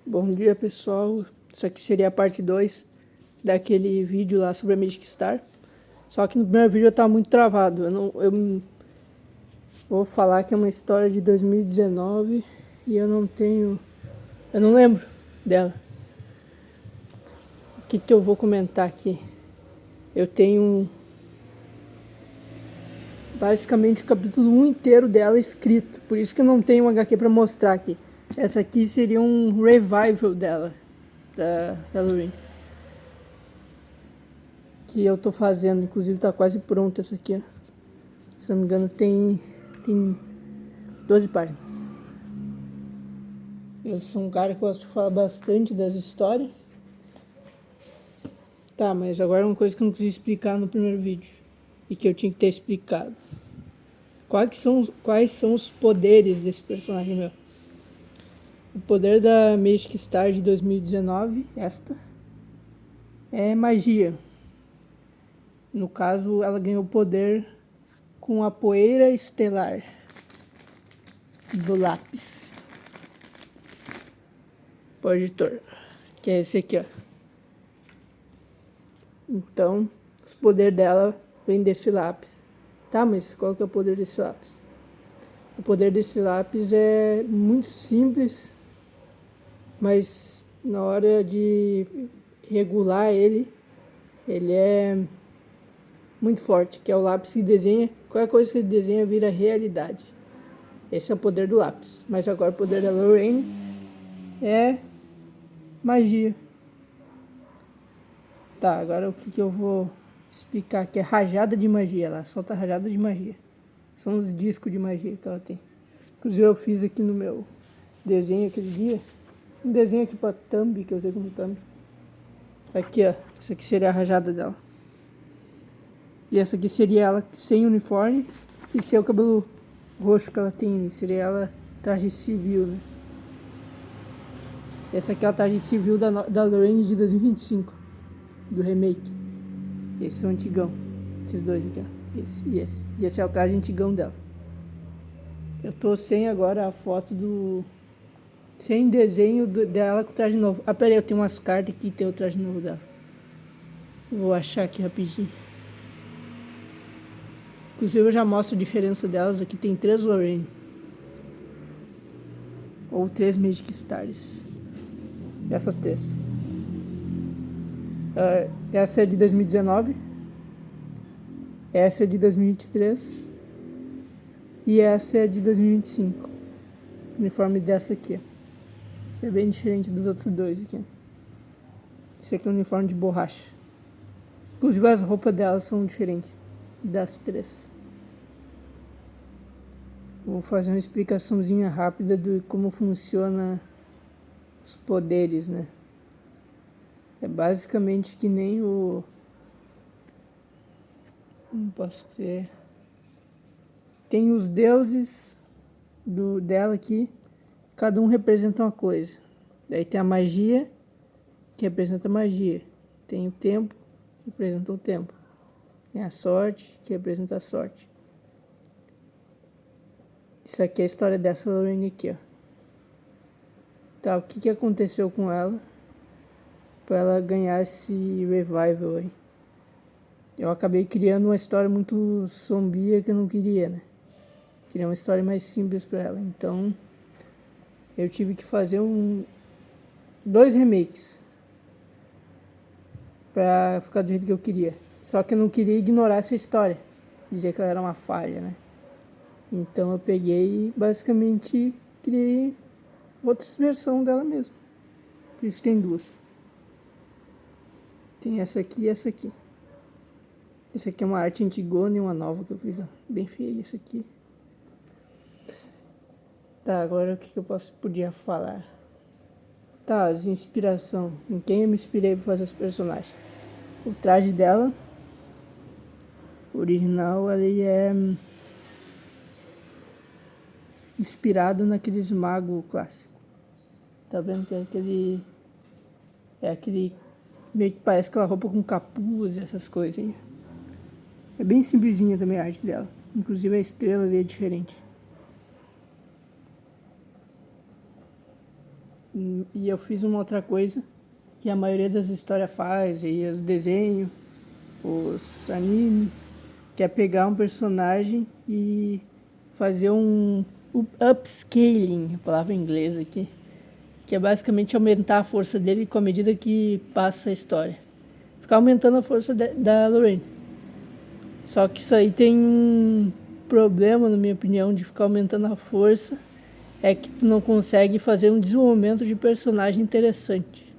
Bom dia, pessoal. Isso aqui seria a parte 2 daquele vídeo lá sobre a Magic Star. Só que no primeiro vídeo eu tava muito travado. Eu vou falar que é uma história de 2019 e eu não lembro dela. O que eu vou comentar aqui? Eu tenho basicamente o capítulo 1 inteiro dela escrito. Por isso que eu não tenho um HQ pra mostrar aqui. Essa aqui seria um revival dela, da Lorraine. Que eu tô fazendo, inclusive tá quase pronta essa aqui, ó. Se não me engano tem 12 páginas. Eu sou um cara que gosta de falar bastante das histórias. Tá, mas agora uma coisa que eu não quis explicar no primeiro vídeo e que eu tinha que ter explicado. Quais são os poderes desse personagem meu? O poder da Magic Star de 2019, esta, é magia. No caso, ela ganhou poder com a poeira estelar do lápis. Projetor, que é esse aqui, ó. Então, os poderes dela vêm desse lápis. Tá, mas qual que é o poder desse lápis? O poder desse lápis é muito simples, mas na hora de regular ele é muito forte, que é o lápis que desenha, qualquer coisa que ele desenha vira realidade. Esse é o poder do lápis. Mas agora o poder da Lorraine é magia. Tá, agora o que eu vou explicar aqui é rajada de magia. Ela solta rajada de magia. São os discos de magia que ela tem. Inclusive eu fiz aqui no meu desenho aquele dia. Um desenho aqui pra thumb, que eu usei como thumb. Aqui, ó. Essa aqui seria a rajada dela. E essa aqui seria ela sem uniforme e sem o cabelo roxo que ela tem. Seria ela traje civil, né? Essa aqui é a traje civil da Lorraine de 2025. Do remake. Esse é o antigão. Esses dois aqui, ó. Esse e esse. E esse é o traje antigão dela. Eu tô sem agora a foto do... Sem desenho dela com o traje novo. Ah, pera aí, eu tenho umas cartas aqui que tem o traje novo dela. Vou achar aqui rapidinho. Inclusive eu já mostro a diferença delas. Aqui tem 3 Lorraine. Ou 3 Magic Stars. Essas 3. Essa é de 2019. Essa é de 2023. E essa é de 2025. O uniforme dessa aqui, ó. É bem diferente dos outros dois aqui. Esse aqui é um uniforme de borracha. Inclusive as roupas delas são diferentes das 3. Vou fazer uma explicaçãozinha rápida de como funciona os poderes, né? É basicamente que nem o... Não posso ter... Tem os deuses dela aqui. Cada um representa uma coisa. Daí tem a magia, que representa a magia. Tem o tempo, que representa o tempo. Tem a sorte, que representa a sorte. Isso aqui é a história dessa Lorraine aqui, ó. Tá, o que aconteceu com ela pra ela ganhar esse revival aí? Eu acabei criando uma história muito sombria que eu não queria, né? Queria uma história mais simples pra ela. Então, eu tive que fazer 2 remakes pra ficar do jeito que eu queria. Só que eu não queria ignorar essa história, dizer que ela era uma falha, né? Então eu peguei e basicamente criei outra versão dela mesmo. Por isso tem 2. Tem essa aqui e essa aqui. Essa aqui é uma arte antigona e uma nova que eu fiz, ó. Bem feia essa aqui. Tá, agora o que eu podia falar? Tá, as inspiração. Em quem eu me inspirei pra fazer esse personagem? O traje dela, o original, ele é inspirado naqueles magos clássicos. Tá vendo que é aquele meio que parece aquela roupa com capuz e essas coisas aí. É bem simplesinha também a arte dela. Inclusive a estrela ali é diferente. E eu fiz uma outra coisa que a maioria das histórias faz, e os desenhos, os anime, que é pegar um personagem e fazer um upscaling, a palavra em inglês aqui, que é basicamente aumentar a força dele com a medida que passa a história. Ficar aumentando a força da Lorraine. Só que isso aí tem um problema, na minha opinião, de ficar aumentando a força, é que tu não consegue fazer um desenvolvimento de personagem interessante.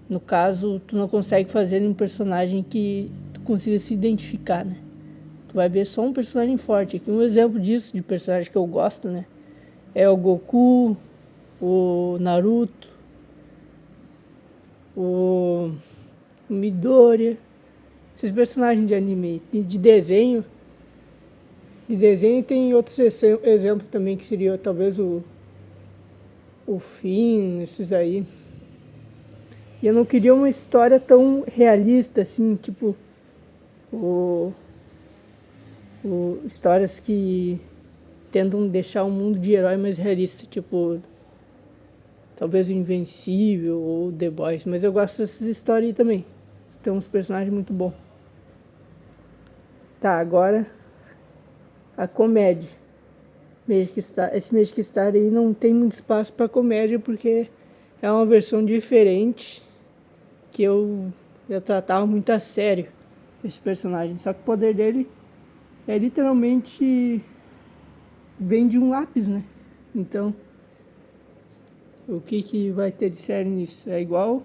No caso, tu não consegue fazer um personagem que tu consiga se identificar, né? Tu vai ver só um personagem forte. Aqui um exemplo disso, de personagem que eu gosto, né? É o Goku, o Naruto, o Midoriya. Esses personagens de anime. De desenho. De desenho tem outros exemplos também, que seria talvez o Finn, esses aí. E eu não queria uma história tão realista assim, tipo histórias que tentam deixar um mundo de herói mais realista, tipo talvez o Invencível ou The Boys, mas eu gosto dessas histórias aí também. Tem uns personagens muito bons. Tá, agora a comédia. Esse Magic Star aí não tem muito espaço para comédia porque é uma versão diferente que eu tratava muito a sério esse personagem. Só que o poder dele é literalmente vem de um lápis, né? Então, o que vai ter de sério nisso? É igual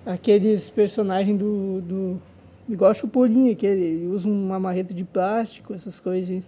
aqueles personagens igual a Chupolinha, que ele usa uma marreta de plástico, essas coisas aí.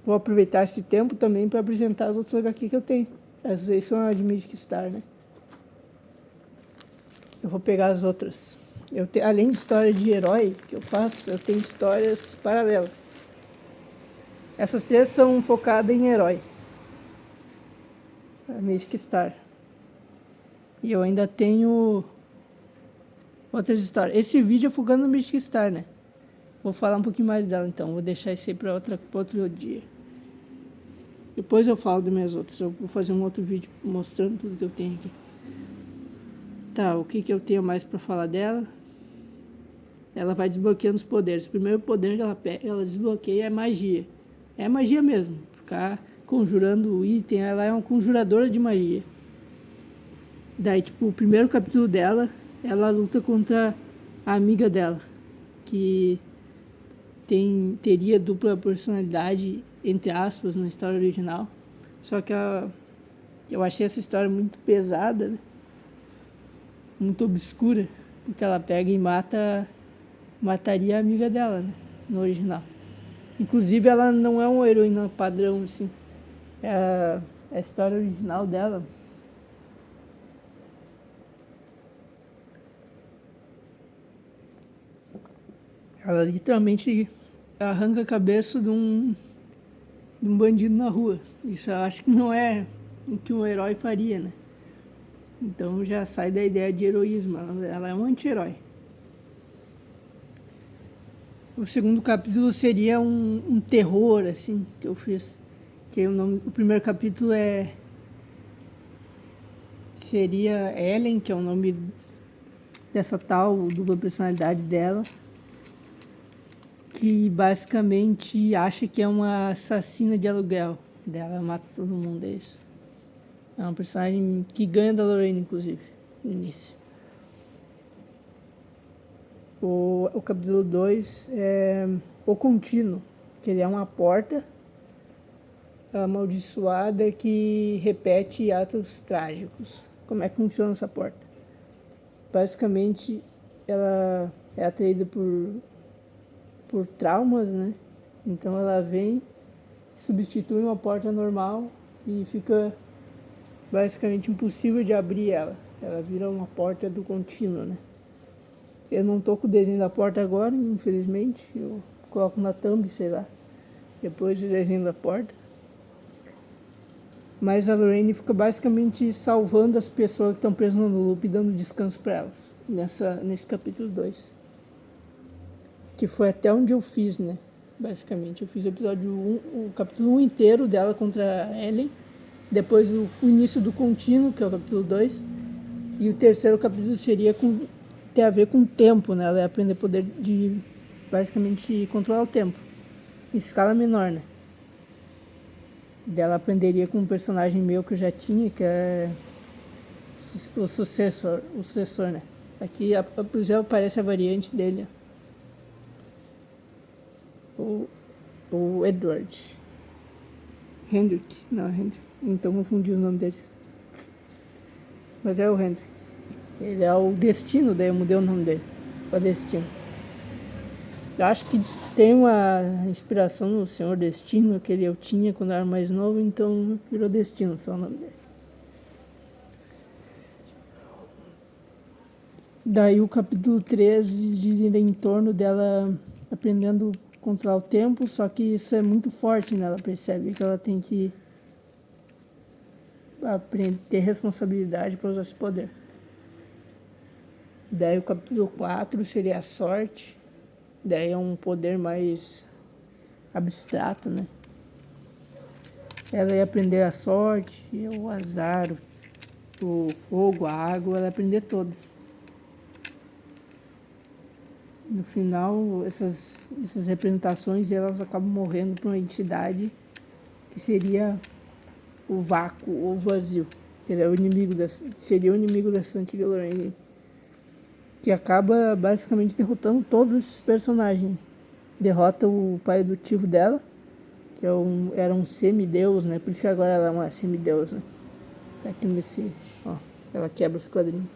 Vou aproveitar esse tempo também para apresentar as outras HQ que eu tenho. Essas aí são as de Magic Star, né? Eu vou pegar as outras. Além de história de herói que eu faço, eu tenho histórias paralelas. Essas três são focadas em herói. A Magic Star. E eu ainda tenho outras histórias. Esse vídeo é focando no Magic Star, né? Vou falar um pouquinho mais dela então. Vou deixar isso aí para outro dia. Depois eu falo das minhas outras. Eu vou fazer um outro vídeo mostrando tudo que eu tenho aqui. Tá, o que eu tenho mais para falar dela? Ela vai desbloqueando os poderes. O primeiro poder que ela desbloqueia é magia. É magia mesmo. Ficar conjurando o item. Ela é uma conjuradora de magia. Daí, tipo, o primeiro capítulo dela, ela luta contra a amiga dela, que teria dupla personalidade, entre aspas, na história original. Só que eu achei essa história muito pesada, né? Muito obscura, porque ela pega e mataria a amiga dela, né? No original. Inclusive, ela não é uma heroína padrão, assim. A história original dela. Ela literalmente arranca a cabeça de um bandido na rua. Isso eu acho que não é o que um herói faria, né? Então já sai da ideia de heroísmo. Ela é um anti-herói. O segundo capítulo seria um terror, assim, que eu fiz. O primeiro capítulo seria Ellen, que é o nome dessa tal dupla personalidade dela, que basicamente acha que é uma assassina de aluguel dela, mata todo mundo, é isso. É uma personagem que ganha da Lorraine, inclusive, no início. O capítulo 2 é o Contínuo, que ele é uma porta amaldiçoada que repete atos trágicos. Como é que funciona essa porta? Basicamente, ela é atraída por traumas, né? Então ela vem, substitui uma porta normal e fica basicamente impossível de abrir ela. Ela vira uma porta do contínuo, né? Eu não tô com o desenho da porta agora, infelizmente. Eu coloco na thumb, sei lá. Depois o desenho da porta. Mas a Lorraine fica basicamente salvando as pessoas que estão presas no loop e dando descanso para elas. Nesse capítulo 2. Que foi até onde eu fiz, né? basicamente. Eu fiz o episódio 1, o capítulo 1 inteiro dela contra a Ellen, depois o início do contínuo, que é o capítulo 2, e o terceiro capítulo seria ter a ver com o tempo, né? Ela ia aprender poder de, basicamente, controlar o tempo, em escala menor, né? Dela aprenderia com um personagem meu que eu já tinha, que é o sucessor, né? Aqui, por exemplo, aparece a variante dele, o Edward. Hendrik, não, Hendrik. Então confundi os nomes deles. Mas é o Hendrik. Ele é o Destino, daí eu mudei o nome dele para Destino. Eu acho que tem uma inspiração no Senhor Destino, que eu tinha quando eu era mais novo, então virou Destino, só o nome dele. Daí o capítulo 13 gira em torno dela aprendendo a controlar o tempo, só que isso é muito forte, né? Ela percebe que ela tem que aprender, ter responsabilidade para usar esse poder. Daí o capítulo 4 seria a sorte. Daí é um poder mais abstrato, né? Ela ia aprender a sorte, o azar, o fogo, a água, ela ia aprender todas. No final, essas representações elas acabam morrendo para uma entidade que seria o vácuo ou vazio. Ele é o inimigo seria o inimigo dessa antiga Lorraine, que acaba basicamente derrotando todos esses personagens. Derrota o pai adotivo dela, que era um semideus, né? Por isso que agora ela é uma semideus, né? Aqui nesse, ó, ela quebra os quadrinhos.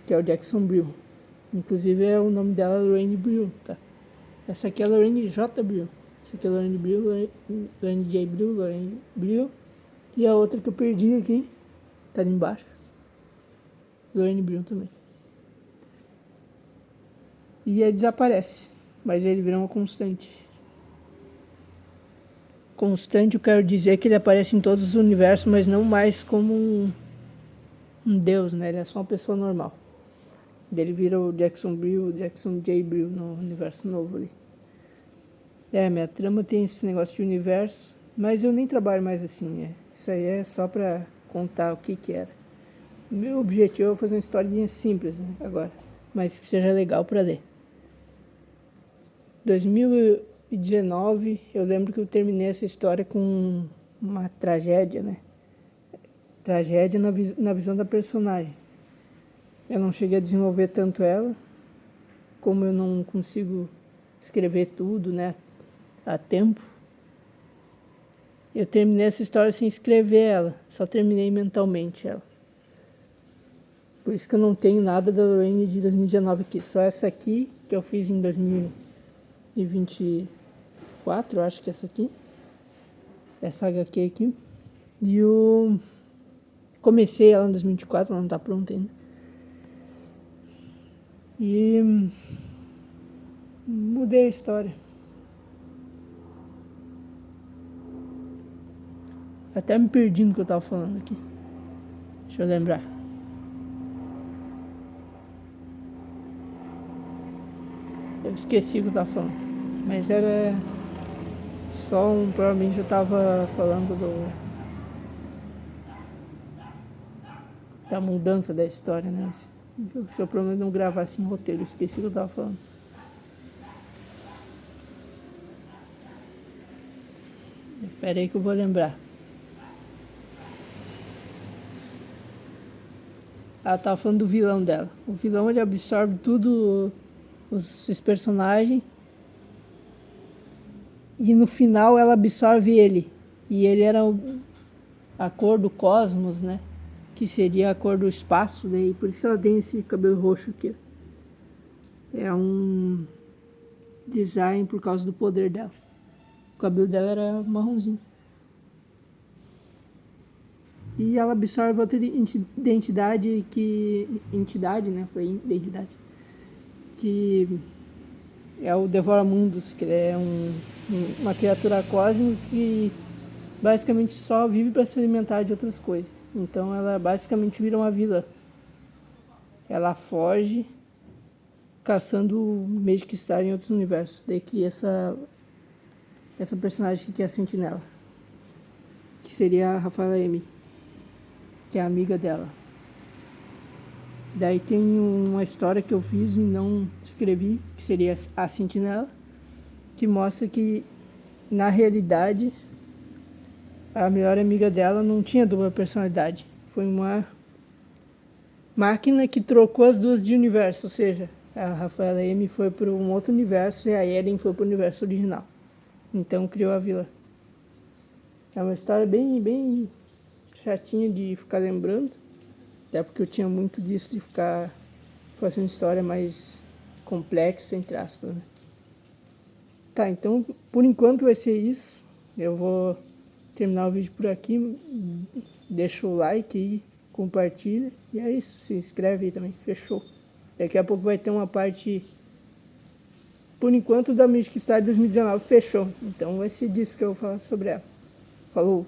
Que é o Jackson Brill. Inclusive é o nome dela Lorraine Brill, tá? Essa aqui é Lorraine J. Brill. Essa aqui é Lorraine Brill, Lorraine J. Brill, Lorraine Brill. E a outra que eu perdi aqui, tá ali embaixo. Lorraine Brill também. E ele desaparece, mas ele vira uma constante. Constante, eu quero dizer que ele aparece em todos os universos, mas não mais como um deus, né? Ele é só uma pessoa normal. Ele vira o Jackson Brill, o Jackson J. Brill no universo novo ali. Minha trama tem esse negócio de universo, mas eu nem trabalho mais assim, né? Isso aí é só pra contar o que era. Meu objetivo é fazer uma historinha simples, né, agora, mas que seja legal pra ler. 2019, eu lembro que eu terminei essa história com uma tragédia, né? Tragédia na visão da personagem. Eu não cheguei a desenvolver tanto ela, como eu não consigo escrever tudo, né, a tempo. Eu terminei essa história sem escrever ela, só terminei mentalmente ela. Por isso que eu não tenho nada da Lorraine de 2019 aqui, só essa aqui que eu fiz em 2024, eu acho que essa aqui. Essa HQ aqui. E eu comecei ela em 2024, ela não tá pronta ainda. E mudei a história. Até me perdi no que eu tava falando aqui. Deixa eu lembrar. Eu esqueci o que eu tava falando. Mas era só provavelmente eu tava falando da mudança da história, né? Se eu pelo menos não gravasse em roteiro, eu esqueci o que eu tava falando. Espera aí que eu vou lembrar. Ela tava falando do vilão dela. O vilão, ele absorve tudo, os personagens, e no final ela absorve ele. E ele era a cor do cosmos, né? Que seria a cor do espaço, daí por isso que ela tem esse cabelo roxo aqui. É um design por causa do poder dela. O cabelo dela era marronzinho. E ela absorve outra identidade entidade, né? Foi identidade. Que é o Devora-Mundos, que é uma criatura cósmica que basicamente só vive para se alimentar de outras coisas. Então ela basicamente vira uma vilã. Ela foge caçando Magic Star em outros universos. Daí cria essa personagem que é a Sentinela, que seria a Rafaela M, que é a amiga dela. Daí tem uma história que eu fiz e não escrevi, que seria a Sentinela, que mostra que, na realidade, a melhor amiga dela não tinha dupla personalidade. Foi uma máquina que trocou as duas de universo, ou seja, a Rafaela M foi para um outro universo e a Eren foi para o universo original. Então criou a vila. É uma história bem chatinha de ficar lembrando, até porque eu tinha muito disso de ficar fazendo história mais complexa, entre aspas, né? Tá, então por enquanto vai ser isso. Eu vou terminar o vídeo por aqui. Deixa o like aí, compartilha. E é isso, se inscreve aí também. Fechou. Daqui a pouco vai ter uma parte, por enquanto, da Magic Star 2019. Fechou. Então vai ser disso que eu vou falar sobre ela. Falou!